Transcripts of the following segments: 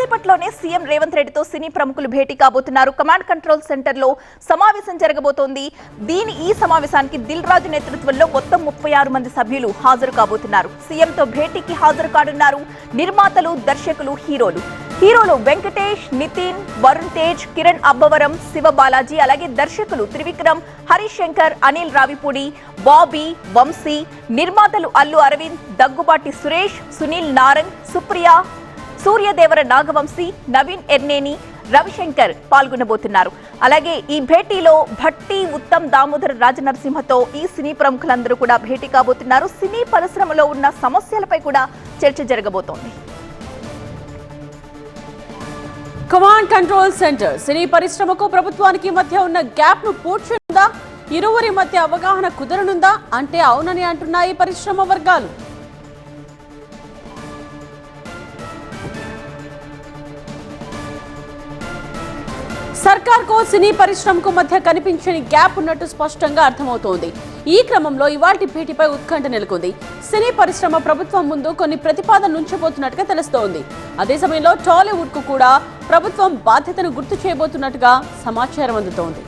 కాసేపట్లోనే CM Revanth రెడ్డితో సినీ ప్రముఖులు భేటీ కాబోతున్నారు. కమాండ్ కంట్రోల్ సెంటర్ లో సమావేశం జరగబోతోంది. ఈ సమావేశానికి దిల్ రాజు నేతృత్వంలో మొత్తం 36 మంది సభ్యులు హాజరు కాబోతున్నారు. సీఎంతో భేటీకి హాజరు కానున్నారు నిర్మాతలు, దర్శకులు, హీరోలు వెంకటేష్, నితిన్, వరుణ్ తేజ్, కిరణ్ అబ్బవరం, శివ బాలాజీ, అలాగే దర్శకులు త్రివిక్రమ్, హరీష్ శంకర్, అనిల్ రావిపూడి, బాబీ, వంశీ, నిర్మాతలు అల్లు అరవింద్, దగ్గుబాటి సురేష్, సునీల్ నారంగ్, సుప్రియ, సూర్యదేవర నాగవంశీ, నవీన్ ఎర్నేని, రవిశంకర్ పాల్గొనబోతున్నారు. అలాగే ఈ భేటీలో భట్టి, ఉత్తమ్, దామోదర్ రాజనరసింహతో ఈ సినీ ప్రముఖులందరూ కూడా భేటీ కాబోతున్నారు. సినీ పరిశ్రమలో ఉన్న సమస్యలపై కూడా చర్చ జరగబోతోంది. కమాండ్ కంట్రోల్ సెంటర్ సినీ పరిశ్రమకు ప్రభుత్వానికి మధ్య ఉన్న గ్యాప్ ను పూడ్చుందా? ఇరువురి మధ్య అవగాహన కుదరనుందా అంటే అవునని అంటున్నాయి పరిశ్రమ వర్గాలు. సర్కార్కు సినీ పరిశ్రమకు మధ్య కనిపించని గ్యాప్ ఉన్నట్టు స్పష్టంగా అర్థమవుతోంది. ఈ క్రమంలో ఇవాల్టి భేటీపై ఉత్కంఠ నెలకొంది. సినీ పరిశ్రమ ప్రభుత్వం ముందు కొన్ని ప్రతిపాదనలు ఉంచబోతున్నట్టుగా తెలుస్తోంది. అదే సమయంలో టాలీవుడ్ కు కూడా ప్రభుత్వం బాధ్యతను గుర్తు చేయబోతున్నట్టుగా సమాచారం అందుతోంది.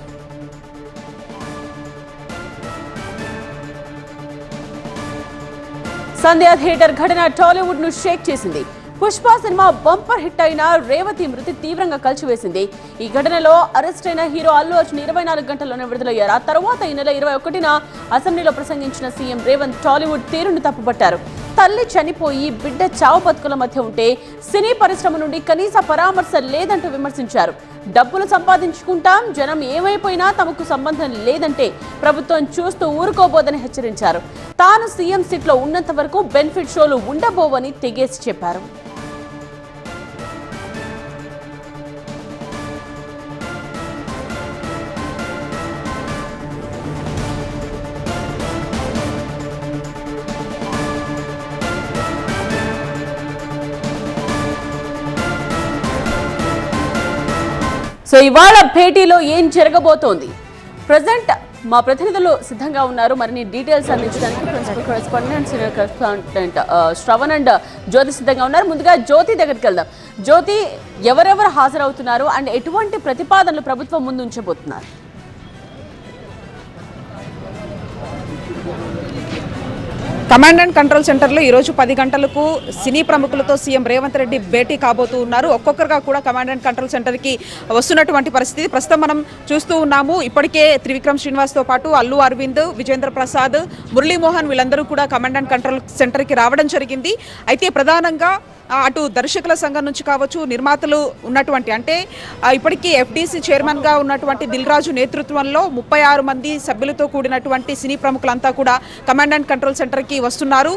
సంధ్యా థియేటర్ ఘటన టాలీవుడ్ ను షేక్ చేసింది. పుష్ప సినిమా బంపర్ హిట్ అయిన రేవతి మృతి తీవ్రంగా కలిచివేసింది. ఈ ఘటనలో అరెస్ట్ అయిన హీరో అల్లు అర్జున్ 24 గంటల్లోనే విడుదలయ్యారు. ఆ తర్వాత ఈ నెల 21న అసెంబ్లీలో ప్రసంగించిన సీఎం రేవంత్ టాలీవుడ్ తీరును తప్పుపట్టారు. తల్లి చనిపోయి బిడ్డ చావు బతుకుల మధ్య ఉంటే సినీ పరిశ్రమ నుండి కనీస పరామర్శ లేదంటూ విమర్శించారు. డబ్బులు సంపాదించుకుంటాం, జనం ఏమైపోయినా తమకు సంబంధం లేదంటే ప్రభుత్వం చూస్తూ ఊరుకోబోదని హెచ్చరించారు. తాను సీఎం సీట్లో ఉన్నంత వరకు బెనిఫిట్ షోలు ఉండబోవని తెగేసి చెప్పారు. సో ఇవాళ భేటీలో ఏం జరగబోతోంది? ప్రజెంట్ మా ప్రతినిధులు సిద్ధంగా ఉన్నారు మరిన్ని డీటెయిల్స్ అందించడానికి. Principal correspondent, senior correspondent Shravan and Jyothi సిద్ధంగా ఉన్నారు. ముందుగా జ్యోతి దగ్గరికి వెళ్దాం. జ్యోతి, ఎవరెవరు హాజరవుతున్నారు అండ్ ఎటువంటి ప్రతిపాదనలు ప్రభుత్వం ముందు ఉంచబోతున్నారు? కమాండ్ అండ్ కంట్రోల్ సెంటర్లో ఈరోజు 10 గంటలకు సినీ ప్రముఖులతో సీఎం రేవంత్ రెడ్డి భేటీ కాబోతూ ఉన్నారు. ఒక్కొక్కరుగా కూడా కమాండ్ అండ్ కంట్రోల్ సెంటర్కి వస్తున్నటువంటి పరిస్థితి ప్రస్తుతం మనం చూస్తూ ఉన్నాము. ఇప్పటికే త్రివిక్రమ్ శ్రీనివాస్తో పాటు అల్లు అరవింద్, విజేంద్ర ప్రసాద్, మురళీమోహన్ వీళ్ళందరూ కూడా కమాండ్ అండ్ కంట్రోల్ సెంటర్కి రావడం జరిగింది. అయితే ప్రధానంగా అటు దర్శకుల సంఘం నుంచి కావచ్చు, నిర్మాతలు ఉన్నటువంటి అంటే ఇప్పటికీ ఎఫ్డీసీ చైర్మన్గా ఉన్నటువంటి దిల్ రాజు నేతృత్వంలో 36 మంది సభ్యులతో కూడినటువంటి సినీ ప్రముఖులంతా కూడా కమాండ్ అండ్ కంట్రోల్ సెంటర్కి వస్తున్నారు.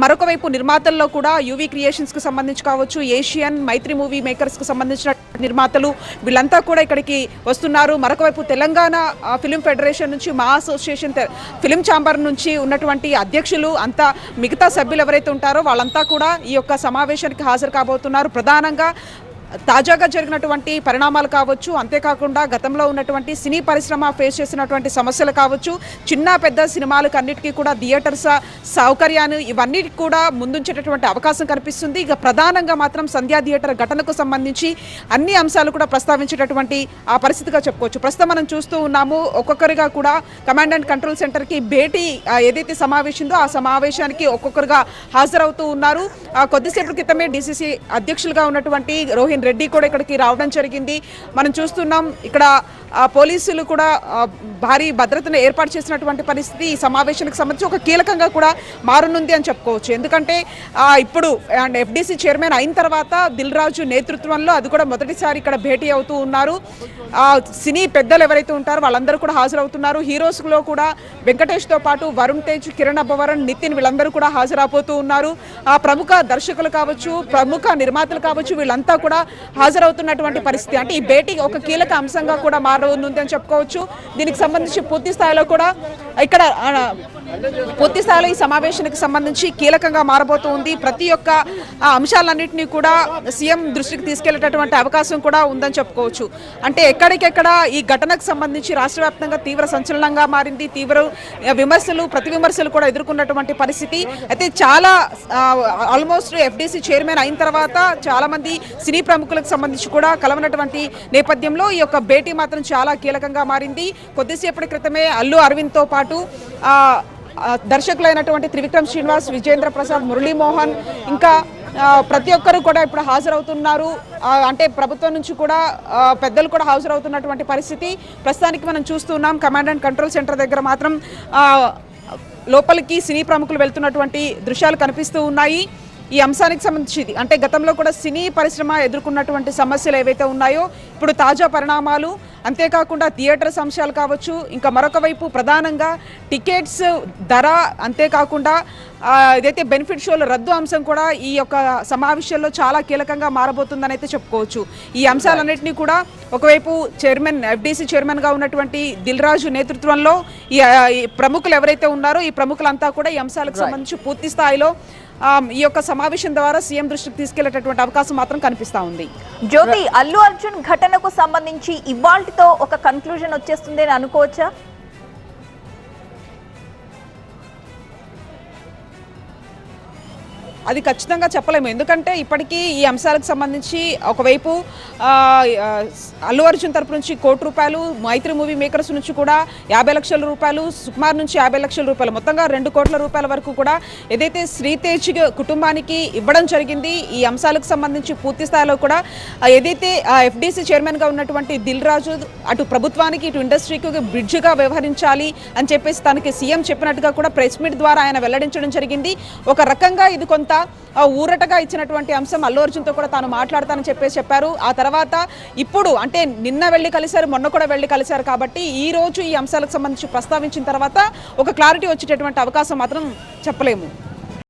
మరొక వైపు నిర్మాతల్లో కూడా యూవీ క్రియేషన్స్కి సంబంధించి కావచ్చు, ఏషియన్, మైత్రి మూవీ మేకర్స్కి సంబంధించిన నిర్మాతలు వీళ్ళంతా కూడా ఇక్కడికి వస్తున్నారు. మరొక వైపు తెలంగాణ ఫిలిం ఫెడరేషన్ నుంచి, మా అసోసియేషన్ ఫిలిం ఛాంబర్ నుంచి ఉన్నటువంటి అధ్యక్షులు అంతా మిగతా సభ్యులు ఎవరైతే ఉంటారో వాళ్ళంతా కూడా ఈ యొక్క సమావేశానికి హాజరు కాబోతున్నారు. ప్రధానంగా తాజాగా జరిగినటువంటి పరిణామాలు కావచ్చు, అంతేకాకుండా గతంలో ఉన్నటువంటి సినీ పరిశ్రమ ఫేస్ చేసినటువంటి సమస్యలు కావచ్చు, చిన్న పెద్ద సినిమాలకు అన్నిటికీ కూడా థియేటర్స్ సౌకర్యాన్ని ఇవన్నిటికి కూడా ముందుంచేటటువంటి అవకాశం కనిపిస్తుంది. ఇక ప్రధానంగా మాత్రం సంధ్యా థియేటర్ ఘటనకు సంబంధించి అన్ని అంశాలు కూడా ప్రస్తావించేటటువంటి ఆ పరిస్థితిగా చెప్పుకోవచ్చు. ప్రస్తుతం మనం చూస్తూ ఉన్నాము ఒక్కొక్కరిగా కూడా కమాండ్ అండ్ కంట్రోల్ సెంటర్కి భేటీ ఏదైతే సమావేశందో ఆ సమావేశానికి ఒక్కొక్కరుగా హాజరవుతూ ఉన్నారు. కొద్దిసేపటి క్రితమే డీసీసీ అధ్యక్షులుగా ఉన్నటువంటి రోహిన్ రెడ్డి కూడా ఇక్కడికి రావడం జరిగింది. మనం చూస్తున్నాం ఇక్కడ పోలీసులు కూడా భారీ భద్రతను ఏర్పాటు చేసినటువంటి పరిస్థితి ఈ సమావేశానికి సంబంధించి ఒక కీలకంగా కూడా మారనుంది అని చెప్పుకోవచ్చు. ఎందుకంటే ఇప్పుడు ఎఫ్డీసీ చైర్మన్ అయిన తర్వాత దిల్ రాజు నేతృత్వంలో అది కూడా మొదటిసారి ఇక్కడ భేటీ అవుతూ ఉన్నారు. సినీ పెద్దలు ఎవరైతే ఉంటారో వాళ్ళందరూ కూడా హాజరవుతున్నారు. హీరోస్లో కూడా వెంకటేష్తో పాటు వరుణ్ తేజ్, కిరణ్ అబ్బవరం, నితిన్ వీళ్ళందరూ కూడా హాజరవుతూ ఉన్నారు. ప్రముఖ దర్శకులు కావచ్చు, ప్రముఖ నిర్మాతలు కావచ్చు, వీళ్ళంతా కూడా హాజరవుతున్నటువంటి పరిస్థితి. అంటే ఈ భేటీ ఒక కీలక అంశంగా కూడా మారనుంది అని చెప్పుకోవచ్చు. దీనికి సంబంధించి పూర్తి స్థాయిలో కూడా ఇక్కడ పూర్తి స్థాయిలో ఈ సమావేశానికి సంబంధించి కీలకంగా మారబోతుంది. ప్రతి ఒక్క అంశాలన్నింటినీ కూడా సీఎం దృష్టికి తీసుకెళ్లేటటువంటి అవకాశం కూడా ఉందని చెప్పుకోవచ్చు. అంటే ఎక్కడికెక్కడ ఈ ఘటనకు సంబంధించి రాష్ట్ర వ్యాప్తంగా తీవ్ర సంచలనంగా మారింది. తీవ్ర విమర్శలు ప్రతి విమర్శలు కూడా ఎదుర్కొన్నటువంటి పరిస్థితి. అయితే చాలా ఆల్మోస్ట్ ఎఫ్డీసీ చైర్మన్ అయిన తర్వాత చాలా మంది సినీ ప్రముఖులకు సంబంధించి కూడా కలవనటువంటి నేపథ్యంలో ఈ యొక్క భేటీ మాత్రం చాలా కీలకంగా మారింది. కొద్దిసేపటి క్రితమే అల్లు అరవింద్తో పాటు దర్శకులైనటువంటి త్రివిక్రమ్ శ్రీనివాస్, విజేంద్ర ప్రసాద్, మురళీమోహన్ ఇంకా ప్రతి ఒక్కరు కూడా ఇప్పుడు హాజరవుతున్నారు. అంటే ప్రభుత్వం నుంచి కూడా పెద్దలు కూడా హాజరవుతున్నటువంటి పరిస్థితి ప్రస్తుతానికి మనం చూస్తున్నాం. కమాండ్ అండ్ కంట్రోల్ సెంటర్ దగ్గర మాత్రం లోపలికి సినీ ప్రముఖులు వెళ్తున్నటువంటి దృశ్యాలు కనిపిస్తూ ఉన్నాయి. ఈ అంశానికి సంబంధించి అంటే గతంలో కూడా సినీ పరిశ్రమ ఎదుర్కొన్నటువంటి సమస్యలు ఏవైతే ఉన్నాయో ఇప్పుడు తాజా పరిణామాలు, అంతేకాకుండా థియేటర్స్ అంశాలు కావచ్చు, ఇంకా మరొక వైపు ప్రధానంగా టికెట్స్ ధర, అంతేకాకుండా ఏదైతే బెనిఫిట్ షోల రద్దు అంశం కూడా ఈ యొక్క సమావేశంలో చాలా కీలకంగా మారబోతుందని అయితే చెప్పుకోవచ్చు. ఈ అంశాలన్నింటినీ కూడా ఒకవైపు ఎఫ్డీసీ చైర్మన్గా ఉన్నటువంటి దిల్ రాజు నేతృత్వంలో ఈ ప్రముఖులు ఎవరైతే ఉన్నారో ఈ ప్రముఖులంతా కూడా ఈ అంశాలకు సంబంధించి పూర్తి స్థాయిలో ఈ యొక్క సమావేశం ద్వారా సీఎం దృష్టికి తీసుకెళ్లేటటువంటి అవకాశం మాత్రం కనిపిస్తా ఉంది. జ్యోతి, అల్లు అర్జున్ ఘటనకు సంబంధించి ఇవాల్టితో ఒక కన్క్లూజన్ వచ్చేస్తుంది అని అనుకోవచ్చా? అది ఖచ్చితంగా చెప్పలేము. ఎందుకంటే ఇప్పటికీ ఈ అంశాలకు సంబంధించి ఒకవైపు అల్లు అర్జున్ తరపు నుంచి ₹1,00,00,000, మైత్రి మూవీ మేకర్స్ నుంచి కూడా ₹50 లక్షల, సుకుమార్ నుంచి ₹50 లక్షల, మొత్తంగా ₹2 కోట్ల వరకు కూడా ఏదైతే శ్రీతేజ్ కుటుంబానికి ఇవ్వడం జరిగింది. ఈ అంశాలకు సంబంధించి పూర్తి స్థాయిలో కూడా ఏదైతే ఎఫ్డీసీ చైర్మన్గా ఉన్నటువంటి దిల్ రాజు అటు ప్రభుత్వానికి ఇటు ఇండస్ట్రీకి బ్రిడ్జ్గా వ్యవహరించాలి అని చెప్పేసి తనకి సీఎం చెప్పినట్టుగా కూడా ప్రెస్ మీట్ ద్వారా ఆయన వెల్లడించడం జరిగింది. ఒక రకంగా ఇది కొంత ఊరటగా ఇచ్చినటువంటి అంశం. అల్లు అర్జున్తో కూడా తాను మాట్లాడతానని చెప్పారు. ఆ తర్వాత ఇప్పుడు అంటే నిన్న వెళ్ళి కలిశారు, మొన్న కూడా వెళ్ళి కలిశారు కాబట్టి ఈ రోజు ఈ అంశాలకు సంబంధించి ప్రస్తావించిన తర్వాత ఒక క్లారిటీ వచ్చేటటువంటి అవకాశం మాత్రం చెప్పలేము.